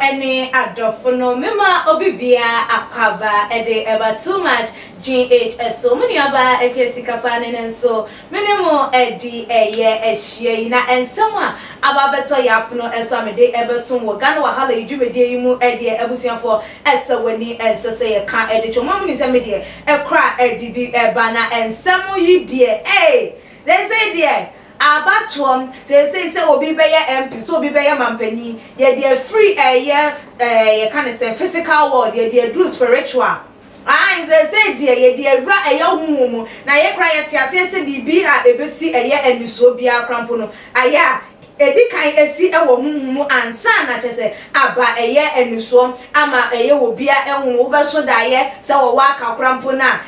any adofono mema obibia akaba ede eba too much GHS so many aba ekesikapa ne nso menemo edi eye ehie na ensema aba beto yapno enso amede ebesun wo Ghana wahala idwumede yimu edi ebusuafo esewani ensese ye ka edi chomam ni se medie ekra edi bi eba na ensemo yi die they say die abatom say obi be ye MP so obi be ye mampani ye dey free ye can say physical world ye dey do spiritual they say dey ye dey ra humu na ye kra ye tiase se bibi a ebesi eniso bia krampo no aya edi kan esi ewo humu ansa na chese aba eniso ama wo bia ehunu wo beso daye se wo waka krampo na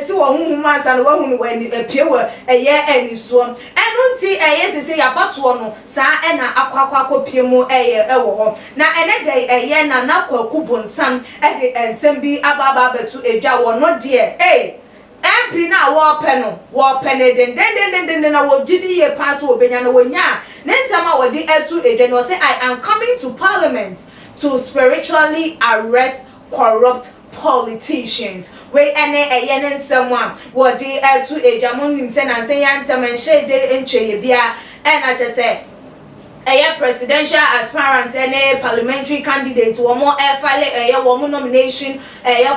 si wo humu ansa na wo hunu wani epie wo eniso enu nti sese ya bato no sa na akwakwa pie mu ewo ho na ene de na nakwaku bonsam de ensem bi ababa betu edwa wo no de MP na wo pene den na wo gidi ye pass wo benya na wo nya nensama wo di etu edwa no say I am coming to parliament to spiritually arrest corrupt politicians we ene nensama wo di etu edwa mo nim say na say yantem enhye de encheye bia na chese presidential aspirants and parliamentary candidates one more file one nomination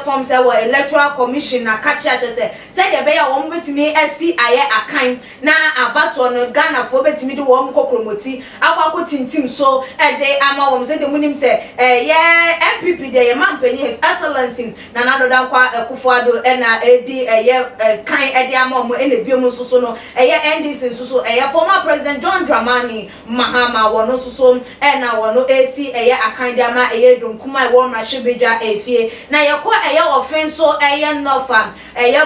forms electoral commission na kacha say the be one betimi esi akan na abato no Ghana for betimi do one kokromoti akwa tintim so de ama wom say the munim say MPP de mampani his excellency na nadoda kwa Akufo-Addo na edi kan ede ama mo ene biom so no NDC so former president John Dramani Mahama wono susom na wono AC akandama donkuma wo mrahyebeja efie na yekọ offenso nofa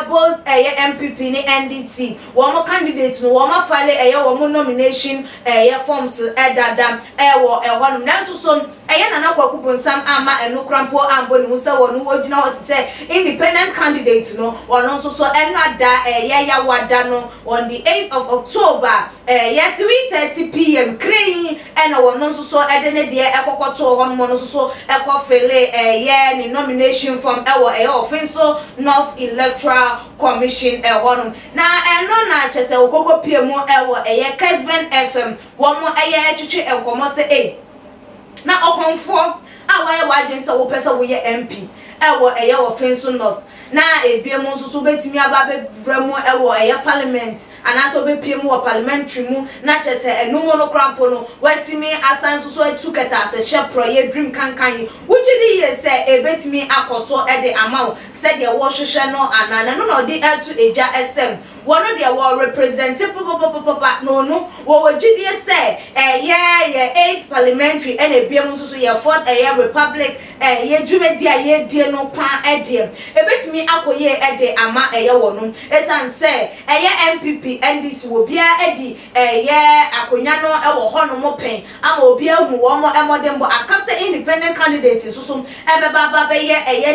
both MPP ni NDC wo candidate no wo file wo nomination forms dada wo hono na susom nana kwaku bonsam ama enukrampo ambo ni husa wono wogina ho se independent candidate no wono so enada ya wada no on the 8th of October 3:30 p.m. and wono so edene de ekokoto hono mo so ekofele ni nomination form offenso North Electoral Commission hono na eno na chese okoko piemu Kesben FM womo etwetwe enkomo se na okonfo awaye wajen se wo pese wo ye MP offenso North na ebiemu so betimi aba bevremu parliament anaso bepiemu wo parliamentary mu na chese enumo no krampo no watimi asan so etuketa se shepro ye dream kankan wugidi ye se ebetimi akoso de amaw se de wo hwehwe no anana no de etu edwa SM wono de wo represent papa no wo wugidi se 8th parliamentary and ebiemu so ye 4th republic ye dwumedi a ye die no pa ebetimi akoye de ama wono esan se MPP NDC wo bia edi akonya no wo hono mo pen ama obi ahu wo mo emodembo akase independent candidates so baba be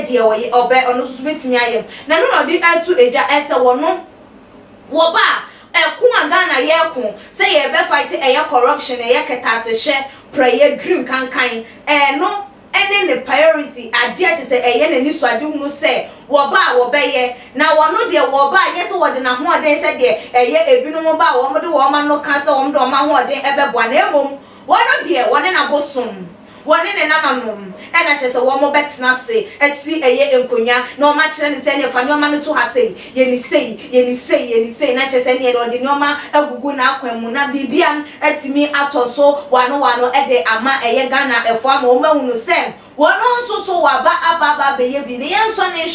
de obe ono so betimi ayem na no di atu eja ese wono wo ba kuma Ghana ye say ye be fight corruption ketase hye prayer dream kankan no ene ne priority adia te say na ni so ade hu say wo ba wo beye na wono de wo ba ye se wo de na ho oden say de ebinom ba wo mo de wo ma no ka say wo mo de wo ma ho oden beboa na emom wono de wone na bosom wone ne nananom na chese wo mo betena se esi enkonya na o ma kire ne se ne fa nyoma no to ha sei ye ni sei na chese ne de nyoma agugu na akwanmu na bibia atimi atoso wano de ama Ghana efo ama o ma hunu se wono nso so waba ababa beye bi ne yenso ne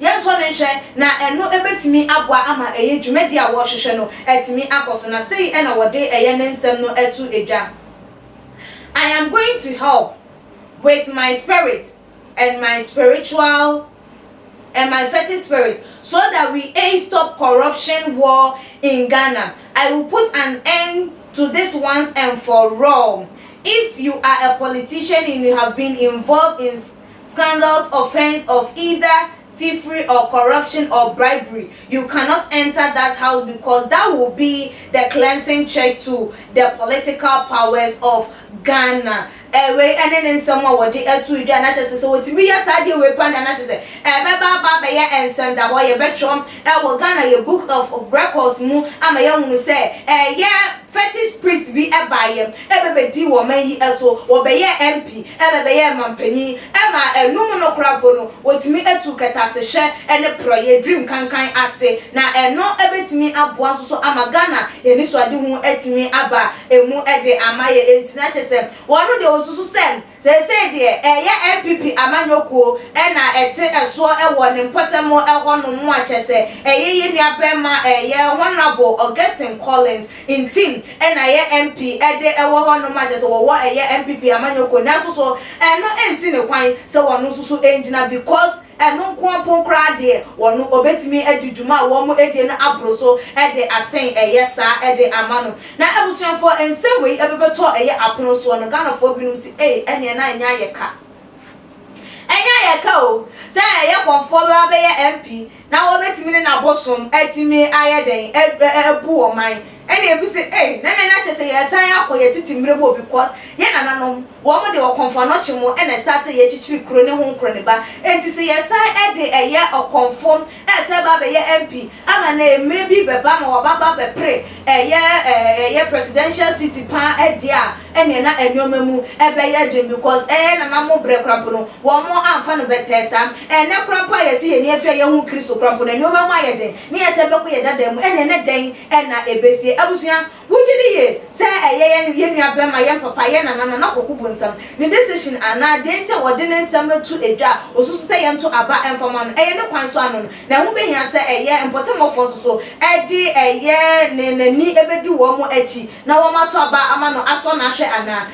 hwe na eno ebetimi aboa ama dwumedi a wo hwehwe no atimi akoso na sei na wo de ne nsem no etu edwa I am going to help with my spirit and my spiritual and my fetish spirit so that we stop corruption war in Ghana. I will put an end to this once and for all. If you are a politician and you have been involved in scandals, offense of either thievery or corruption or bribery, you cannot enter that house because that will be the cleansing check to the political powers of Ghana. we ene nsem a wode atu idwa na chese se wotimi ya sade we pan na chese beba be ye ensem da ho ye betrom wo Ghana ye book of records mu ama ye hunu se ye fetish priest bi ebayem ebebedi wo man yi eso wo be ye MP ebebe ye mampani ema enum no krapo no wotimi atu ketase hye ene proye dream kankan ase na eno ebetimi aboa so ama Ghana ye ni so ade hu etimi aba emu ede amaye entina chese wono de osusu sem say de ye MPP amanyokuo na ete eso ewo ne mpotemo eho no mu achese ye ni abema ye honorable Augustine Collins in team na ye MP ede ewo ho no ma chese wo ye MPP amanyokuo na so no ensi ne kwan se wono susu engina because eno nko kra de wono obetimi adidwuma wo mo ede na abroso ede asen yesa ede amano na abusuafo ensem we ebebeto eye apono so no Ghana fo binum si ene na anya yeka o se ye konfo be ye MP na obetimi na bosom etimi ayeden ebu o man ene ebi se na chese ye san akoye titi mrebo because ye nananom wo mo de okonfo no chimo ene start ye chichiri kro ne ho kro ne ba enti se ye san ede eye okonfo se ba be ye MP ama na emre bi beba ma wo baba be pre ye presidential city pa ede a ene na enyomamu ebe ye dem because na mo bre krapo no wo mo amfa no betesa ne krapo ye se ye ni afia ye hu Kristo krapo na enyomamu ayeden ne ye se beko ye dada mu ene ne den na ebesi abusuan wujidi ye se ye nua be ma ye papa ye na kokubu nsam ne decision ana dente wode ne nsam tu edwa osusu se ye nto aba enfoma no ne kwan so ano na hu be hia se ye important of so edi ne ni ebedi wo mo achi na wo mato aba ama no aso na hwe ana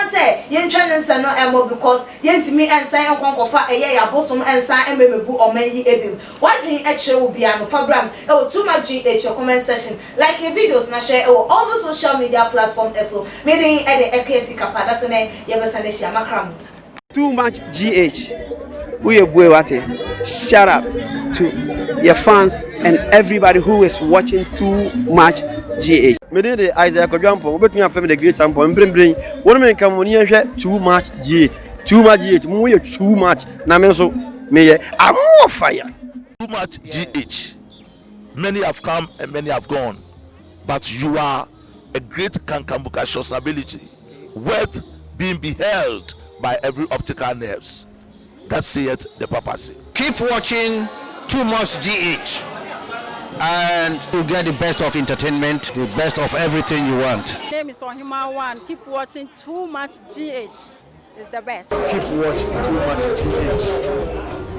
se ye ntwa ne nsam no emo because ye ntimi ensan enkonkofa ye ya bosom ensan ememebu omanyi ebim wadin ekire wo bia no fabram too much GH comment section like your videos na share all the social media platforms eso meeting ede ekesi kapa that's me yebesane shia makram too much GH we boy wate shout out to your fans and everybody who is watching too much GH me dey Isaiah Kodwampo obetun afem the great ampo mbrembren wonu me nka mo ni hwe too much GH mo ye too much na me so me ye amo fire too much GH. Many have come and many have gone, but you are a great Kankambuka ability, worth being beheld by every optical nerves. That saith the papacy. Keep watching Too Much GH, and you'll get the best of entertainment, the best of everything you want. My name is Ohima One. Keep watching Too Much GH. It's the best. Keep watching Too Much GH.